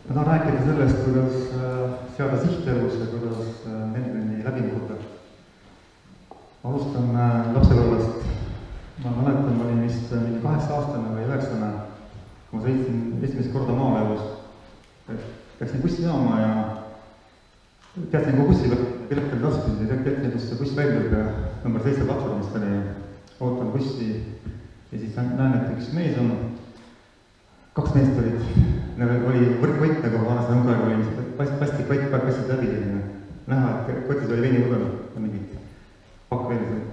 Ma tahan rääkida sellest, kuidas seada sihtelus ja kuidas nendeni läbi murda. Alustan lapsepõlvest. Ma mäletan, ma olin vist 8-aastane või 9-ne, kui ma sõitsin esimest korda maale elus. Läksin bussijaama ja teadsin, kui bussi pilet oli taskus ja teadsin, kus see buss väljub ja number 7 platvormist oli. Ootan bussi ja siis näen, et üks mees on. 2 meest olid, oli võrkvõtt nagu vanasti nõngaega oli, plastikvõtt passid läbi selline. Näha, et kotis oli veinipudel ja mingid pakkveelised.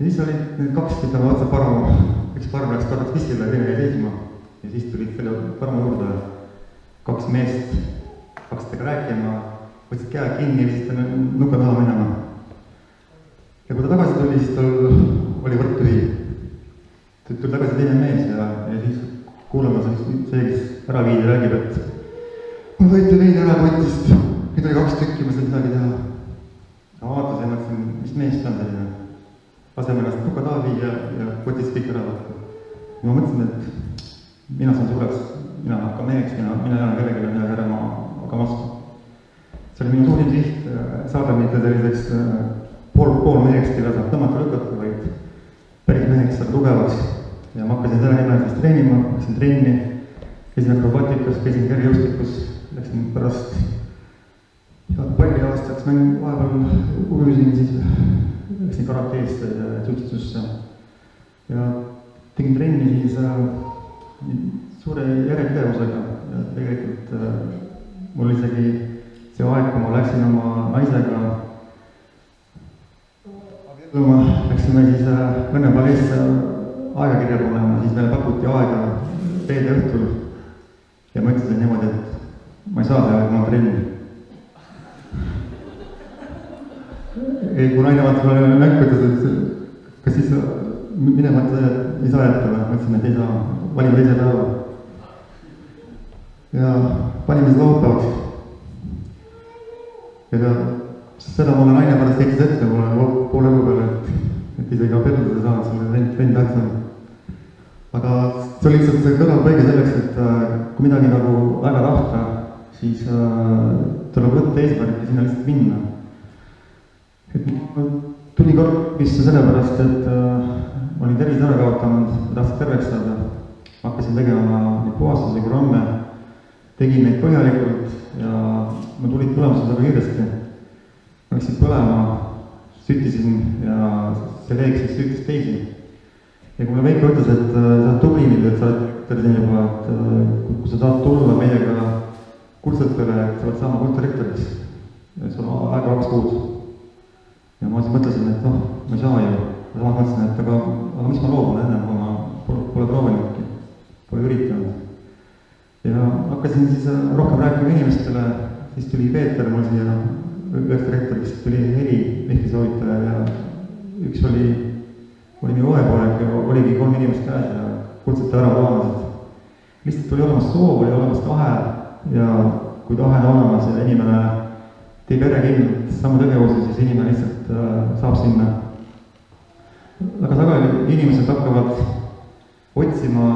Ja siis olid need 2, kes on otsa parmu, üks parm läks korraks pissile ja teine jäi seisma. Ja siis tulid selle parmu juurde 2 meest, hakkasid temaga rääkima, võtsid käed kinni ja viisid ta nuka taha minema. Ja kui ta tagasi tuli, siis tal oli võrk tühi. Tuli tagasi teine mees ja siis kuulama see, kes ära viidi, räägib, et mul võeti veidi ära kotist, nüüd oli 2 tükki, ma sain midagi teha. Ma vaatasin, mõtlesin, mis mees see on selline. Laseme ennast nuka taha viia ja kotist kõik ära võtta. Ja ma mõtlesin, et mina saan suureks, mina hakkan meheks, mina elan kellelegi midagi ära, ma hakkan vastu. See oli minu suurim siht saada mitte selliseks pool meheks, keda saab tõmmata lükata, vaid päris meheks saada tugevaks. Ja ma hakkasin selle nimel siis treenima, läksin trenni, käisin akrobatikas, käisin kergejõustikus, läksin pärast palli aastaks vahepeal ujusin, siis läksin karateesse ja jujitsusse. Ja tegin trenni siis suure järjepidevusega ja tegelikult mul isegi see aeg, kui ma läksin oma naisega abielluma, läksime siis õnnepaleesse aegakirja tulema, siis meile pakuti aega reede õhtul ja ma ütlesin niimoodi, et ma ei saa teha, kui ma trenni. Kui naine vaatas mulle näkku, ütles, kas siis minema ei saa jätta või? Ma ütlesin, et ei saa, valime teise päeva. Ja panime seda laupäevaks. Ja seda mulle naine pärast tekkis ette mulle poole elu peale, et isegi abielluda saanud, selle trenn tähtsam. Aga see oli lihtsalt see kõrvalpõige selleks, et kui midagi nagu väga tahta, siis tuleb võtta eesmärk ja sinna lihtsalt minna. Tuli korpisse sellepärast, et ma olin tervise ära kaotanud, ma tahtsin terveks saada. Ma hakkasin tegema neid puhastuse programme, tegin neid põhjalikult ja ma tulid tulemused väga kiiresti. Ma läksin põlema, süttisin ja see leek siis süttis teisi. Ja kui mulle Veiko ütles, et sa oled tubli nüüd, et sa oled tervin juba, et kui sa saad tulla meiega kuldsetele, et sa oled saama kulddirektoriks ja sul on aega 2 kuud. Ja ma siis mõtlesin, et noh, ma ei saa ju. Ja samas mõtlesin, et aga mis ma loobun enne, kui ma pole proovinudki, pole üritanud. Ja hakkasin siis rohkem rääkima inimestele, siis tuli Peeter mul siia ühest direktoriks, tuli Heli lihtisoovitaja ja üks oli minu õepoeg ja oligi 3 inimest käes ja kuldsete ära plaanasid. Lihtsalt oli olemas soov, oli olemas tahe ja kui tahe on olemas ja inimene teeb järjekindlalt samu tegevusi, siis inimene lihtsalt saab sinna. Aga sageli inimesed hakkavad otsima,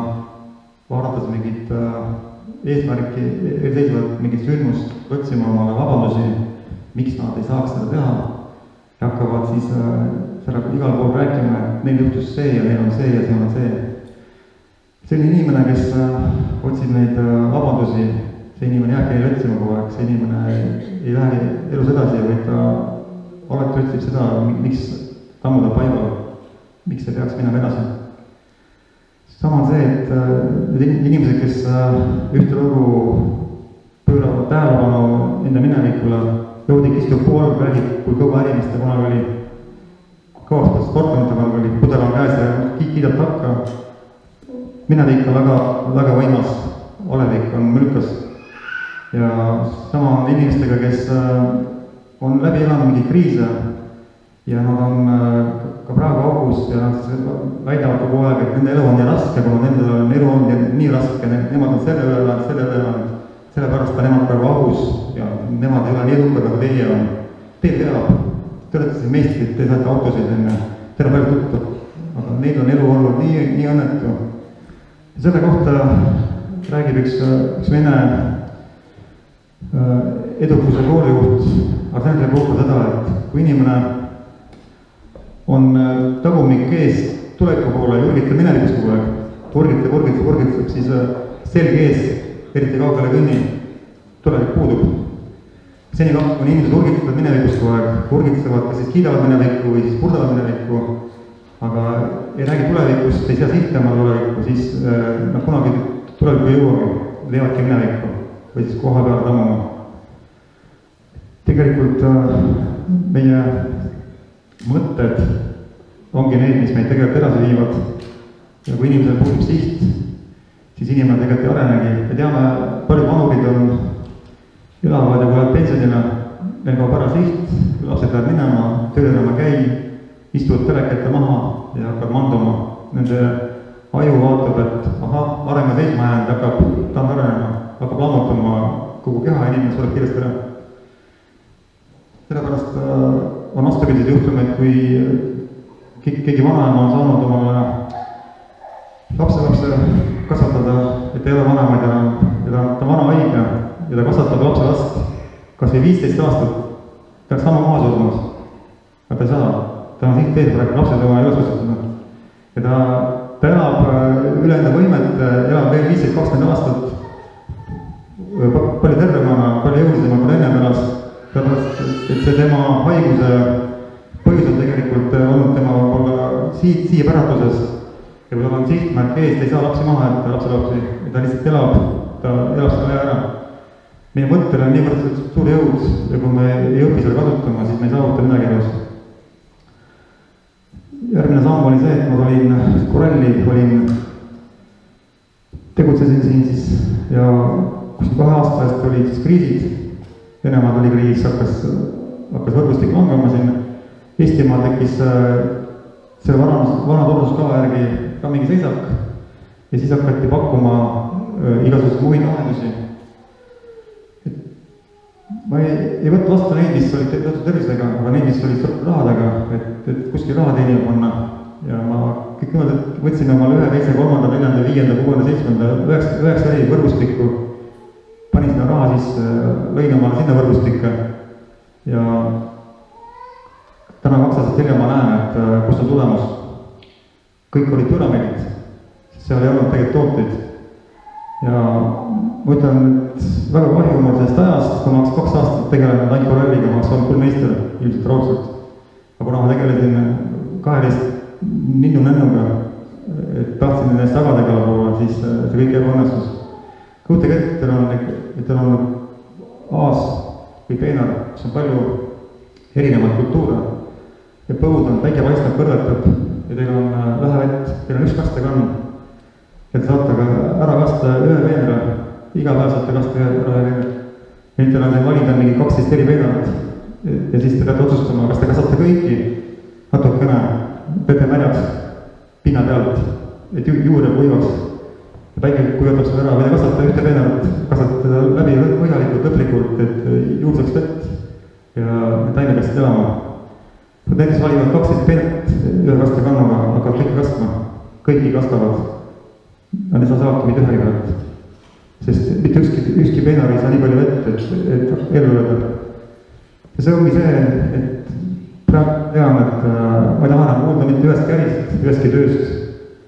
vaadates mingit eesmärki, seisvad mingit sündmust, otsima omale vabandusi, miks nad ei saaks seda teha ja hakkavad siis igal pool rääkima, et neil juhtus see ja neil on see ja see on see. Selline inimene, kes otsib neid vabandusi, see inimene jääbki neile otsima kogu aeg, see inimene ei lähe elus edasi, vaid ta alati otsib seda, miks tammuda paigal, miks see peaks minema edasi. Sama on see, et need inimesed, kes ühte lugu pööravad tähelepanu enda minevikule, Joodik istub pool, räägib, kui kõva ärimeste kunagi oli, kõvast sportlamata kunagi oli, pudel on käes ja kiidab takka. Minevik on väga võimas, olevik on mülkas. Ja sama on inimestega, kes on läbi elanud mingi kriise ja nad on ka praegu augus ja nad väidavad kogu aeg, et nende elu on nii raske, kuna nende elu on nii raske, nemad on selle ööland, sellepärast ka nemad praegu augus ja nemad ei ole nii edukad, nagu teie on. Teil teab, te olete siin meistrid, te saate autosid enne, teil on palju tuttav, aga neil on elu olnud nii õnnetu. Ja selle kohta räägib üks vene edukuse koolijuht Arsenal puhul seda, et kui inimene on tagumik ees tuleviku poole ja urgitab minevikus kogu aeg, urgitab, siis selge ees, eriti kaugele kõnni, tulevik puudub. Senikaua, kui inimesed urgitavad minevikus kogu aeg, urgitavad, kas siis kiidavad minevikku või siis purdavad minevikku, aga ei räägi tulevikust, ei sea sihte oma tulevikku, siis nad kunagi tulevikku ei jõuagi, leiavadki minevikku või siis koha peale tammuma. Tegelikult meie mõtted ongi need, mis meid tegelikult edasi viivad. Ja kui inimesel puudub siht, siis inimene tegelikult ei arenegi. Me teame, paljud vanurid elavad ja kui läheb pensionina, neil kaob ära siht, lapsed läheb minema, tööl enam ei käi, istuvad telekette maha ja hakkab manduma. Nende aju vaatab, et ahah, areng on seisma jäänud, hakkab taand arenema, hakkab lammutama kogu keha ja inimene sureb kiiresti ära. Sellepärast on vastupidised juhtumid, kui keegi vanaema on saanud omale lapse kasvatada, et ei ole vanemaid enam, ja ta on vana haige ja ta kasvatab lapse last kas või 15 aastat, peaks sama maha surnud, aga ta ei saa. Ta on siht eesmärk, lapsed oma ei osustanud. Ja ta elab üle enda võimet, elab veel 15-20 aastat, palju tervemana, palju jõulisema, kui ennem elas, et see tema haiguse põhjus on tegelikult olnud tema võib-olla siia päratuses. Ja kui tal on sihtmärk ees, ta ei saa lapsi maha jätta, lapselapsi, ja ta lihtsalt ta elab selle ära. Meie mõttel on niivõrd suur jõud ja kui me ei õpi selle kasutama, siis me ei saavuta midagi elus. Järgmine samm oli see, et ma olin korralli, tegutsesin siin siis ja 2 aasta eest olid siis kriisid. Venemaa tuli kriis, hakkas võrgustik langama siin. Eestimaa tekkis selle vana turunduskava järgi ka mingi seisak ja siis hakati pakkuma igasuguseid muid lahendusi. Ma ei võtta vastu neid, mis olid tehtud tervisega, aga neid, mis olid sõrtud rahadega, et kuskil raha teenima panna. Ja ma kõik niimoodi võtsin omale 1, 2, 3, 4, 5, 6, 7, 9 eri võrgustikku, panin sinna raha sisse, lõin omale sinna võrgustikke ja täna 2 aastat hiljem ma näen, et kust on tulemus. Kõik olid püramiidid, seal ei olnud tegelikult tooteid. Ja ma ütlen, et väga kahju mul sellest ajast, kui ma 2 aastat tegelenud ainult korralliga, ma oleks olnud küll meister ilmselt raudselt. Aga kuna ma tegelesin 12 ninnu-nännuga, et tahtsin nendest taga tegeleda, siis see kõik ebaõnnestus. Kujutage ette, et teil on aas või peenar, kus on palju erinevaid kultuure ja põud on, päike paistab, kõrvetab ja teil on lähevett, teil on üks kastekann. Et saate ka ära kasta ühe veenra, iga päev saate kasta ühe veenra. Nüüd teil on teil valida mingi 12 eri veenrat ja siis te peate otsustama, kas te kasvate kõiki natukene pete märjaks pinna pealt, et juurde kuivaks. Ja päike kuivatab seda ära, või te kasvate ühte veenrat, kasvate teda läbi põhjalikult, lõplikult, et juur saaks vett ja taime peaks elama. Näiteks valivad 12 veenrat ühe kastekannuga, hakkavad kõiki kastma, kõiki kastavad. Nad ei saa saavata mitte ühegi pealt, sest mitte ükski peenar ei saa nii palju vett, et ellu öelda. Ja see ongi see, et praegu tean, et ma ei taha enam kuulda mitte ühest kärist, ühestki tööst,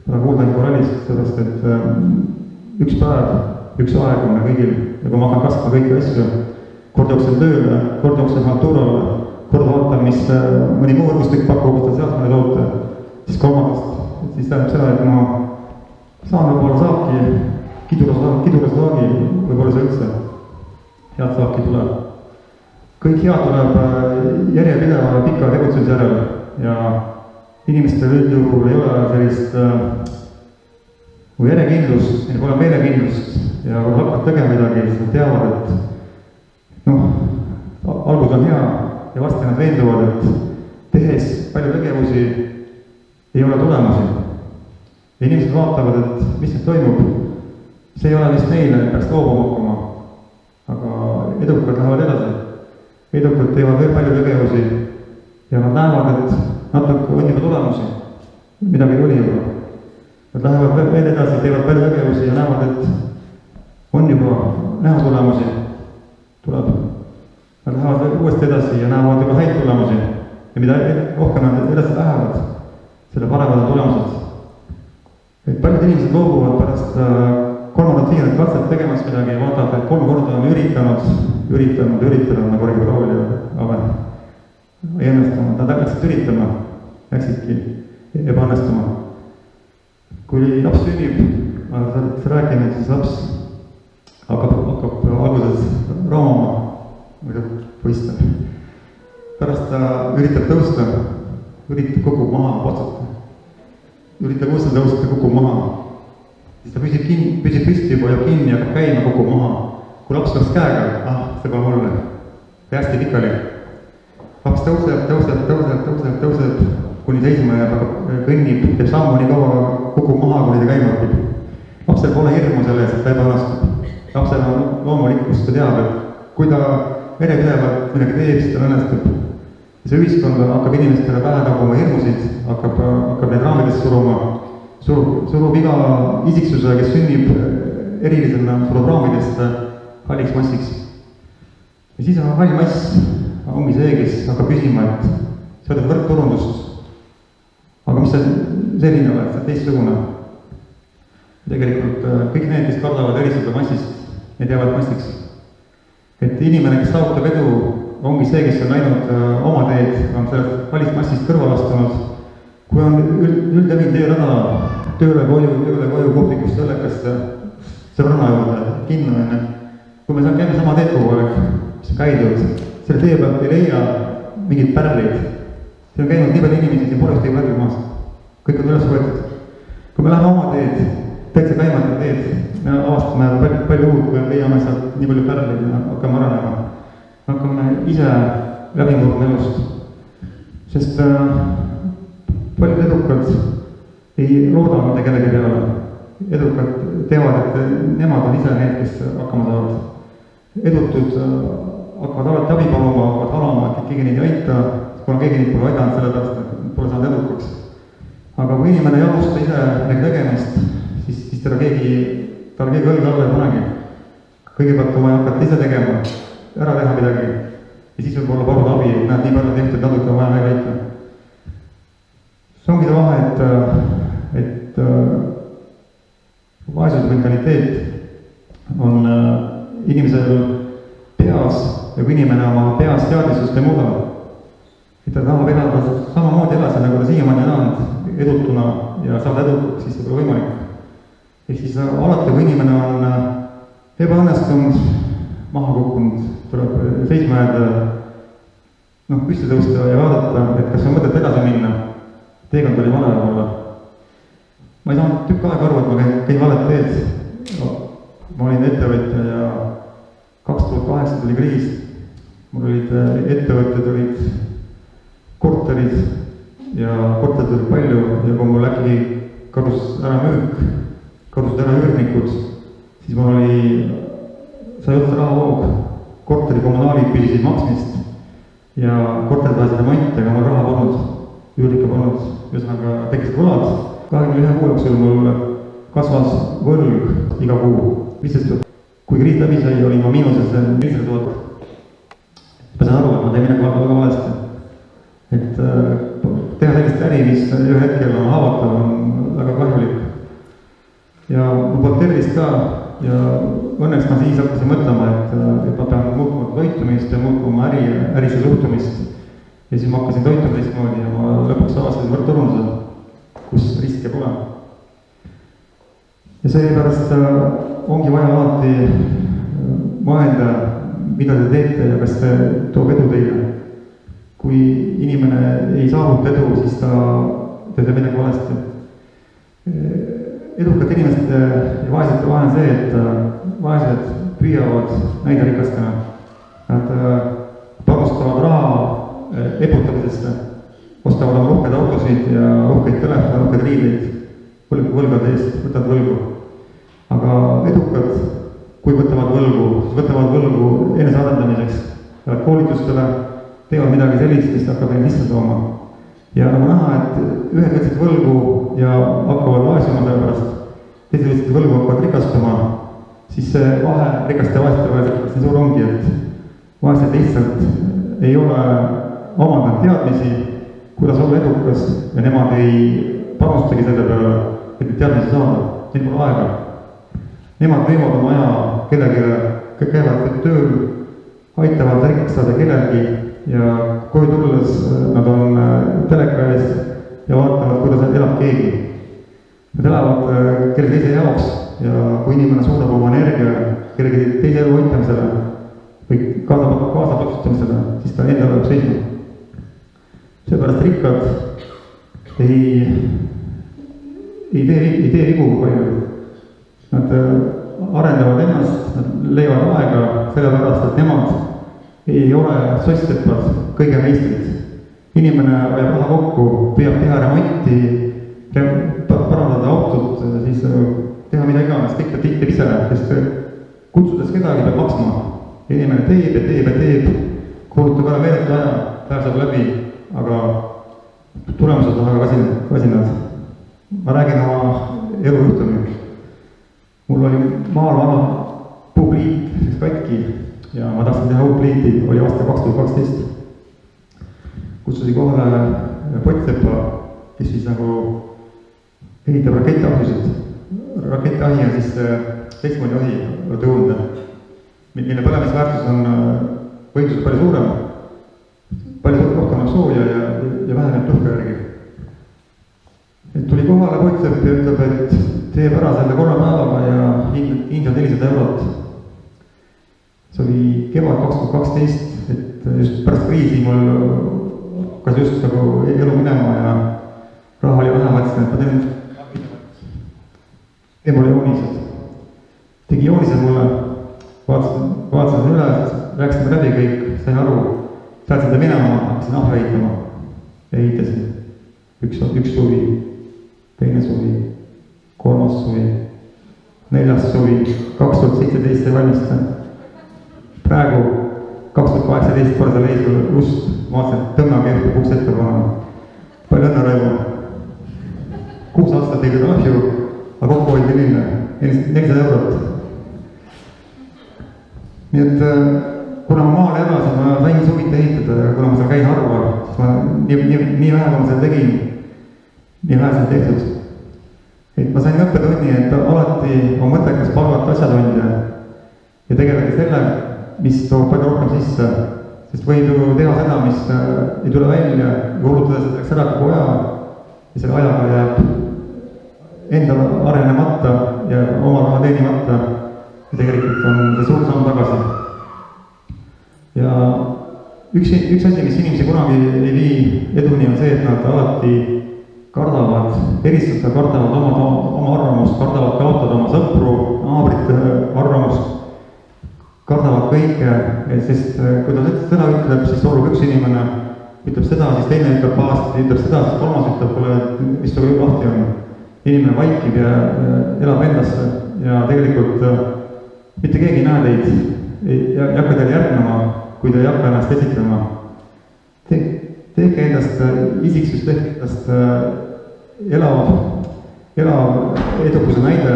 ma kuulda ainult korralist, sellest, et üks päev, üks aeg on meil kõigil ja kui ma hakkan kasvama kõiki asju, kord jooksen tööle, kord jooksen Fanturale, kord vaatan, mis mõni muu võrgustik pakub, võtan sealt mõne toote, siis kolmandast, siis tähendab seda, et ma saan võib-olla saaki, kidura saagi, võib-olla see üldse head saaki tuleb. Kõik head tuleb järjepideva pika tegutsemise järel ja inimestel üldjuhul ei ole sellist järjekindlust, neil pole meelekindlust ja kui hakkavad tegema midagi, siis nad teavad, et algus on hea ja varsti nad veenduvad, et tehes palju tegevusi ei ole tulemusi. Ja inimesed vaatavad, et mis nüüd toimub, see ei ole vist neile, et peaks loobuma hakkama, aga edukad lähevad edasi. Edukad teevad veel palju tegevusi ja nad näevad, et natuke on juba tulemusi, midagi tuli juba. Nad lähevad veel edasi, teevad palju tegevusi ja näevad, et on juba näha tulemusi. edasi ja näevad juba häid tulemusi. Ja mida rohkem nad edasi lähevad, selle paremad on tulemused. Et paljud inimesed loobuvad pärast 3-4 katset tegemast midagi ja vaatavad, et 3 korda on üritanud nagu originaal ja ei õnnestunud. Nad läksid üritama, läksidki ebaõnnestuma. Kui laps sünnib, ma olen rääkinud, siis laps hakkab alguses raamama, võistleb. Pärast ta üritab tõusta, kukub maha, patsuta. Üritab uuesti tõusta, kukub maha. Siis ta püsib püsti, hoiab kinni, hakkab käima, kukub maha. Kui laps läks käega, see pole mulle. Hästi pikali. Laps tõuseb, kuni seisma ja kõnnib, teeb sammu nii kaua, kukub maha, kuni ta käima õpib. Lapsel pole hirmu selle eest, et ta ebaõnnestub. Lapsel on loomulikkus, ta teab, et kui ta verepidevalt midagi teeb, siis ta õnnestub. Ja see ühiskond hakkab inimestele pähe taguma hirmusid, hakkab neid raamidest surub iga isiksuse, kes sünnib erilisena, surub raamidest halliks massiks. Ja siis on hall mass, ongi see, kes hakkab küsima, et sa oled võrdturundust. Aga mis see selline oled, see teistsugune? Tegelikult kõik need, kes kardavad eristuda massist, need jäävad massiks. Et inimene, kes saavutab edu, ongi see, kes on läinud oma teed, on sellest hallist massist kõrval astunud. Kui on üldlevinud teerada tööle koju, kohvikust, õllekasse, sõbrana juurde, kinno enne. Kui me käime sama teed kogu aeg, mis on käidud, selle tee pealt ei leia mingid pärleid. See on käinud nii palju inimesi, siin pole ühtegi pärli maast. Kõik on üles võetud. Kui me läheme oma teed, täitsa käimata teed, me avastame palju uut, kui leiame sealt nii palju pärleid ja hakkame arenema. Hakkame ise läbi murdma elust. Sest paljud edukad ei looda mitte kellegi peale. Edukad teavad, et nemad on ise need, kes hakkama saavad. Edutud hakkavad alati abi paluma, hakkavad halama, et keegi neid ei aita, kuna keegi neid pole aidanud selle pärast, et pole saanud edukaks. Aga kui inimene ei alusta ise midagi tegemist, siis tal keegi õlga alla ei panegi. Kõigepealt on vaja hakata ise tegema, ära teha midagi ja siis võib olla paluda abi, et näed, nii palju tehtud, natuke on vaja veel väita. See ongi see vahe, et vaesuse mentaliteet on inimesel peas ja kui inimene oma peas teadlisust ei muuda, et ta tahab elada samamoodi elada, nagu ta siiamaani elanud edutuna ja saada edukaks, siis see pole võimalik. Ehk siis alati, kui inimene on ebaõnnestunud, maha kukkunud, tuleb seisma jääda, püsti tõusta ja vaadata, et kas on mõtet edasi minna. Teekond oli vale olla. Ma ei saanud tükk aega aru, et ma käin valet teed. Ma olin ettevõtja ja 2008 tuli kriis. Mul olid ettevõtted, olid korterid ja korterid olid palju ja kui mul äkki kadus ära müük, kadusid ära üürnikud, siis mul sai otsa rahavoog, korteri kommunaalid püsisid maksmist ja korterid vajasid remonti, aga mul raha polnud, üürnikke polnud, ühesõnaga tekkisid võlad. 21 kuu jooksul mul kasvas võlg iga kuu. Lihtsalt, kui kriis läbi sai, olin ma miinuses 400 000. Ma saan aru, et ma teen midagi väga valesti. Et teha sellist äri, mis ühe hetkel on haavatav, on väga kahjulik. Ja mul polnud tervist ka ja õnneks ma siis hakkasin mõtlema, et ma pean muutma toitumist ja muutma ärisse suhtumist. Ja siis ma hakkasin toituma teistmoodi ja ma lõpuks avastasin võrdturunduse, kus riske pole. Ja seepärast ongi vaja alati mõelda, mida te teete ja kas see toob edu teile. Kui inimene ei saavuta edu, siis ta teeb midagi valesti. Edukate inimeste ja vaesete vahe on see, et vaesed püüavad näida rikastena. Nad panustavad raha eputamisesse, ostavad oma rohkeid autosid ja rohkeid telefone, rohkeid riideid, võlgade eest, võtavad võlgu. Aga edukad, kui võtavad võlgu, siis võtavad võlgu enesearendamiseks, lähevad koolitustele, teevad midagi sellist, mis hakkab neid sisse tooma. Ja nagu näha, et ühed võtsid võlgu ja hakkavad vaesuma selle pärast, teised võtsid võlgu hakkavad rikastuma, siis see vahe rikaste ja vaeste vahel nii suur ongi, et vaesed lihtsalt ei ole omandanud teadmisi, kuidas olla edukas ja nemad ei panustagi selle peale, et neid teadmisi saada, neil pole aega. Nemad võivad oma aja kellelegi, käivad tööl, aitavad rikkaks saada kellelgi ja koju tulles nad on teleka ees ja vaatavad, kuidas elab keegi. Nad elavad kellegi teise jaoks ja kui inimene suudab oma energia kellegi teise elu hoitamisele või kaasapatsustamisele, siis ta enda peab seisma. Seepärast rikkad ei tee vigu palju. Nad arendavad ennast, nad leiavad aega sellepärast, et nemad ei ole sossepad kõige meistrid. Inimene hoiab raha kokku, püüab teha remonti, parandada autot, siis teha mida iganes, kõik ta teeb ise, sest kutsudes kedagi peab maksma. Inimene teeb, kuulutab ära meeletu aja, pääseb läbi, aga tulemused on väga kasinad. Ma räägin oma elujuhtumi. Mul oli maal vana puupliit katki ja ma tahtsin teha uut pliiti, oli aasta 2012. Kutsusin kohale Pottsepa, kes siis nagu ehitab raketiahjusid. Raketiahi on siis 7 ahi õudne, mille põlemisväärtus on võimsus palju suurem, palju rohkem on sooja ja väheneb tuhka järgi. Et tuli kohale Pottsepp ja ütleb, et teeb ära selle 3 päevaga ja hind on 400 €. See oli kevad 2012, et just pärast kriisi mul hakkas just nagu elu minema ja raha oli vähe, mõtlesin, et ma teen mulle joonised. Tegi joonised mulle, vaatasin üle, rääkisime läbi kõik, sain aru, saatsin ta minema, hakkasin ahju ehitama ja ehitasin. Üks suvi, teine suvi, 3. suvi, 4. suvi, 2017 sai valmista. Praegu 2018 korda leisul just, vaatasin, et tõmmage ühte uks ette panema. Palju õnne, Raivo. 6 aastat tegid ahju, aga kokku oli milline, 400 €. Nii et kuna ma maal elasin, ma sain suvita ehitada ja kuna ma seal käin harva, siis ma nii vähe, kui ma seal tegin, nii vähe seal tehtud. Et ma sain õppetunni, et alati on mõttekas palgata asjatundja ja tegeleda selle, mis toob palju rohkem sisse, sest võib ju teha seda, mis ei tule välja ja kulutada selleks ära kogu aja ja selle ajaga jääb endal arenemata ja oma raha teenimata ja tegelikult on see suur samm tagasi. Ja üks asi, mis inimesi kunagi ei vii eduni, on see, et nad alati kardavad eristada, kardavad oma arvamust, kardavad kaotada oma sõpru, naabrite arvamust, kardavad kõike, sest kui ta seda ütleb, siis solvub üks inimene, ütleb seda, siis teine ütleb pahasti, ütleb seda, siis 3. ütleb, mis tuli lahti on. Inimene vaikib ja elab endasse ja tegelikult mitte keegi ei näe teid, ei hakka teile järgnema, kui te ei hakka ennast esitlema. Tehke endast isiksust, tehke endast elav edukuse näide,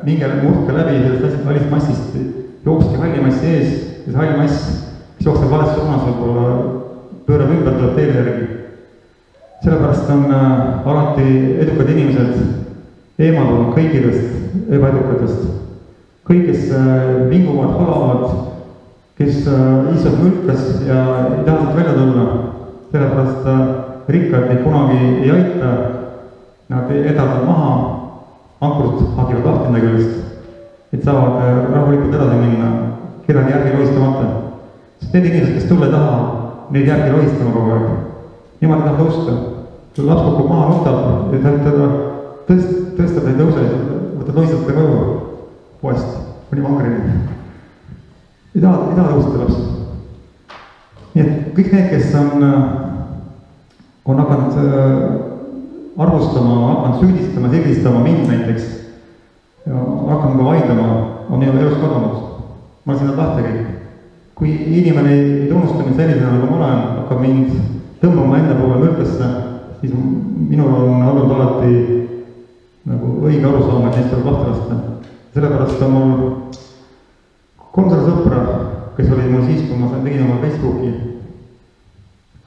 minge murke läbi sellest välismassist, jookske halli massi ees ja see hall mass, mis jookseb vales suunas, võib-olla pöörab ümber, tuleb teele järgi. Sellepärast on alati edukad inimesed eemaldunud kõikidest ebaedukatest. Kõik, kes vinguvad, halavad, kes istuvad mülkas ja ei taha siit välja tulla, sellepärast rikkad neid kunagi ei aita, nad edavad maha, ankrut hagivad lahti enda küljest, et saavad rahulikult edasi minna, kedagi järgi lohistamata. Sest need inimesed, kes tulla ei taha, neid järgi lohistama kogu aeg. Niimoodi tahab tõusta. Kui laps kukub maha, nutab ja teda tõstad neid tõuse, võtad lohistada ta koju poest, kuni vangrini. Ei taha tõusta laps. Nii et kõik need, kes on hakanud arvustama, hakanud süüdistama, sildistama mind näiteks ja hakanud ka vaidlema, on minu elus kadunud. Ma olen sinna lahti kõik. Kui inimene ei tunnusta mind sellisena, nagu ma olen, hakkab mind tõmbama enda poole mülkasse, siis minul on olnud alati nagu õige aru saama, et neist tuleb lahti lasta. Sellepärast on mul 300 sõpra, kes oli mul siis, kui ma tegin oma Facebooki.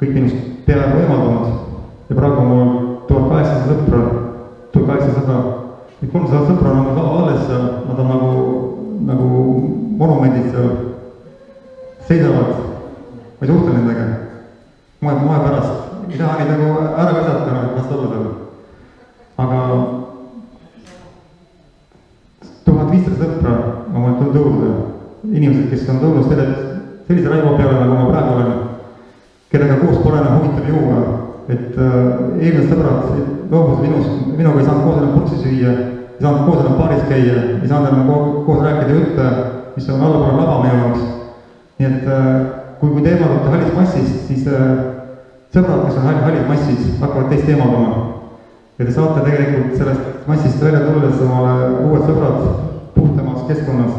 kõik minust peaaegu eemaldunud ja praegu on mul 1800 sõpra, 1800, 300 sõpra on nagu alles seal, nad on nagu monumendid seal, seisavad, ma ei suhtle nendega, moe pärast, ei taha neid nagu ära visata, vast olla seal. Aga 1500 sõpra on mul tulnud juurde, inimesed, kes on tulnud sellise raivo peale, nagu ma praegu olen, kellega koos pole enam huvitav juua, et eelmised sõbrad loobusid minuga ei saanud koos enam putsi süüa, ei saanud koos enam baaris käia, ei saanud enam koos rääkida jutte, mis on allapoole laba meie jaoks. Nii et kui te eemaldate hallis massist, siis sõbrad, kes on hallis massis, hakkavad teist eemaldama. Ja te saate tegelikult sellest massist välja tulles omale uued sõbrad puhtamas keskkonnas.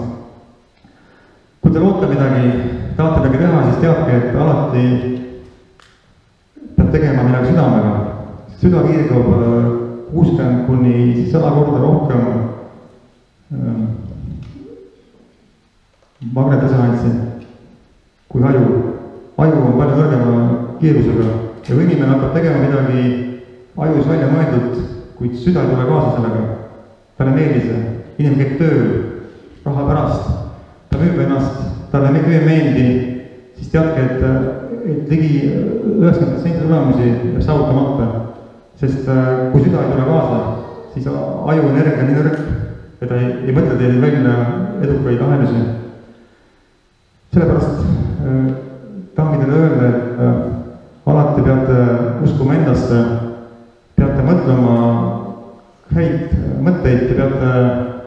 Kui te loote midagi, tahate midagi teha, siis teadke, et alati peab tegema midagi südamega. Süda kiirgub 60 kuni 100 korda rohkem magnetresonantsi kui aju. Aju on palju nõrgema kiirusega ja kui inimene hakkab tegema midagi ajus välja mõeldud, kuid süda ei tule kaasa sellega. Talle meeldis see, inimene käib tööl, raha pärast, ta müüb ennast, talle ei meeldi, siis teadke, et ligi 90% tulemusi jääb saavutamata. Sest kui süda ei tule kaasa, siis aju energia nii nõrk, et ta ei mõtle teile välja edukaid lahendusi. Sellepärast tahangi teile öelda, et alati peate uskuma endasse, peate mõtlema häid mõtteid, te peate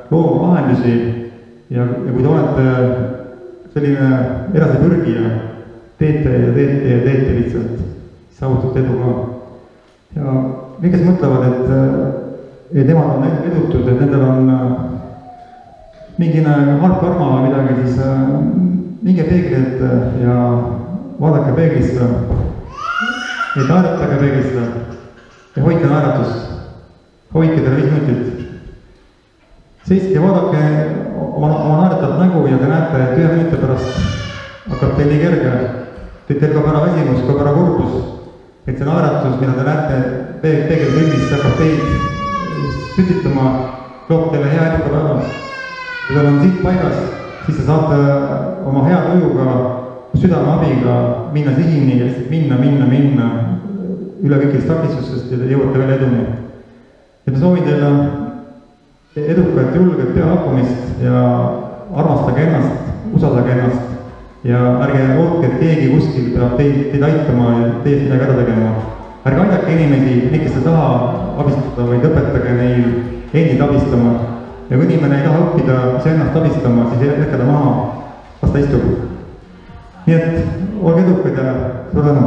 looma lahendusi ja kui te olete selline edasipürgija, teete lihtsalt, saavutate edu ka. Ja need, kes mõtlevad, et nemad on edutud, et nendel on mingine halb karma või midagi, siis minge peegli ette ja vaadake peeglisse, ei naeratage peeglisse ja hoidke naeratust, hoidke teile 5 minutit. Seiske ja vaadake oma naeratavat nägu ja te näete, et 1 minuti pärast hakkab teil nii kerge, teil kaob ära väsimus, kaob ära kurbus, et see naeratus, mida te näete peegelpildis, hakkab teid sütitama, loob teile hea eduka päeva. Kui teil on siit paigas, siis te saate oma hea tujuga, südame abiga minna sihini ja lihtsalt minna üle kõikidest takistustest ja te jõuate veel eduni. Ja ma soovin teile edukat, julget peahakkumist ja armastage ennast, usaldage ennast ja ärge lootke, et keegi kuskil peab teid aitama ja teist midagi ära tegema. Ärge aidake inimesi, neid, kes ei taha abistada, vaid õpetage neil endid abistama. Ja kui inimene ei taha õppida iseennast abistama, siis jätke ta maha, las ta istub. Nii et olge edukad ja suur tänu!